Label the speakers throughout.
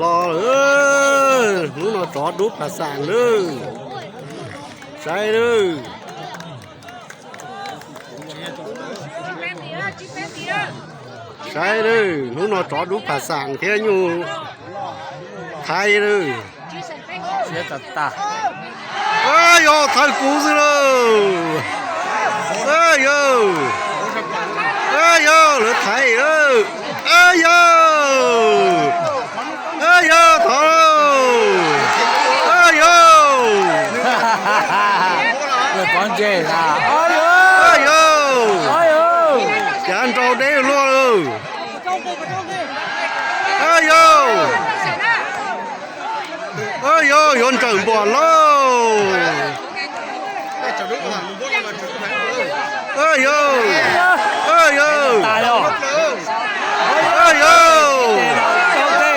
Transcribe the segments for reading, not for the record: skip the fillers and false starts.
Speaker 1: รอนู้นจอดดูภาษาเลยใช่เลยใช่เลยนู้นจอดดูภาษาเที่ยอยู่ไทยเลย
Speaker 2: เสียตัดตา
Speaker 1: เอ้ยโยไทยกูสิเลยเอ้ยโยเอ้ยโยหรือไทยเอ้ยโยเอ้ยโยทอเอ้ยโย
Speaker 2: เปิดฟังเจนะ
Speaker 1: เอ้ยโยจานโตได้รัวเลยเอ้ยโยเอ้ยโยยนจังบ่เลยเอ้ยโยเอ้ยโย
Speaker 2: ตายแล้ว
Speaker 1: เอ้ยโย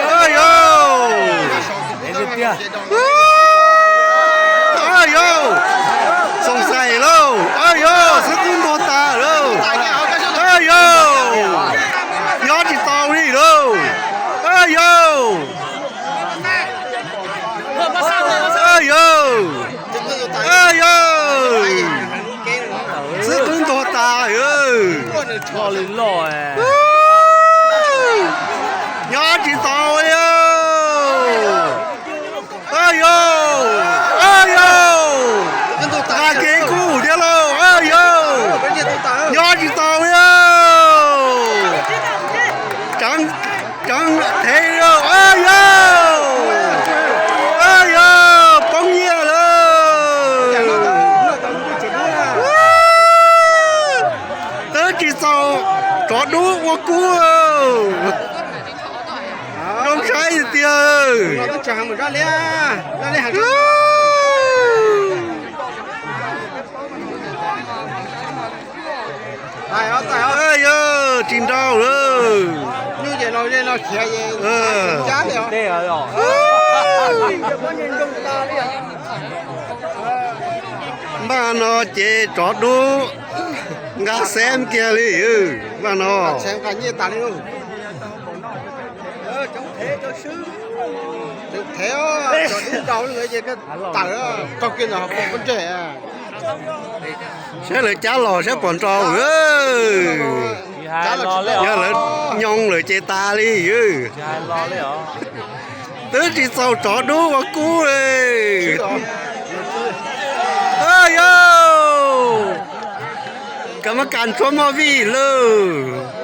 Speaker 1: เอ้ยโย
Speaker 2: เอ็นเตี้ย
Speaker 1: เอ้ยโยสงสัยแล้วเอ้ยโยสกุลโดตาแล้วเอ้ยโยย้อนที่ตอรี่แล้วเอ้ยโยเอ้ยโยเอ้ยโยสกุลโดตา
Speaker 2: พอลินล่อ
Speaker 1: ย้อนที่ตอรี่เอ้ยโยเอ้ยโยตาเกกูเดี๋ยวแล้วเอ้ยโยย้อนที่ตอรี่จังเทโยเอ้ยโยเอ้ยโยปองเยี่ยเลยเต้จีโซจอดดูว่ากูน้องชายเตี้ยเราจังเหมือนกันเลยเราได้หาตายเอ้ยจินดาวเลยนี่เดี๋ยวเราเขียนจ้าเดี๋ยว
Speaker 2: ได้เหรอ
Speaker 1: บ้านนอเจจอดดูงาแซมเกียเลยบ้านนอแซมกันยี่ตาเลยจังเทจะซื้อเทจอดดูเก่าเลยเจก็ตาก็กินเหรอคนเจ๋ใช่เลยจ้าหล่อใช่ปอนจอ
Speaker 2: จ้ารอเลยเหรอ
Speaker 1: เลยยองเลยเจตาเลย
Speaker 2: จ้ารอเลยเหรอ
Speaker 1: ตื้อจีเศร้าจอดดูว่ากูเลยเอ้ยโยกรรมการชมมาวีเลย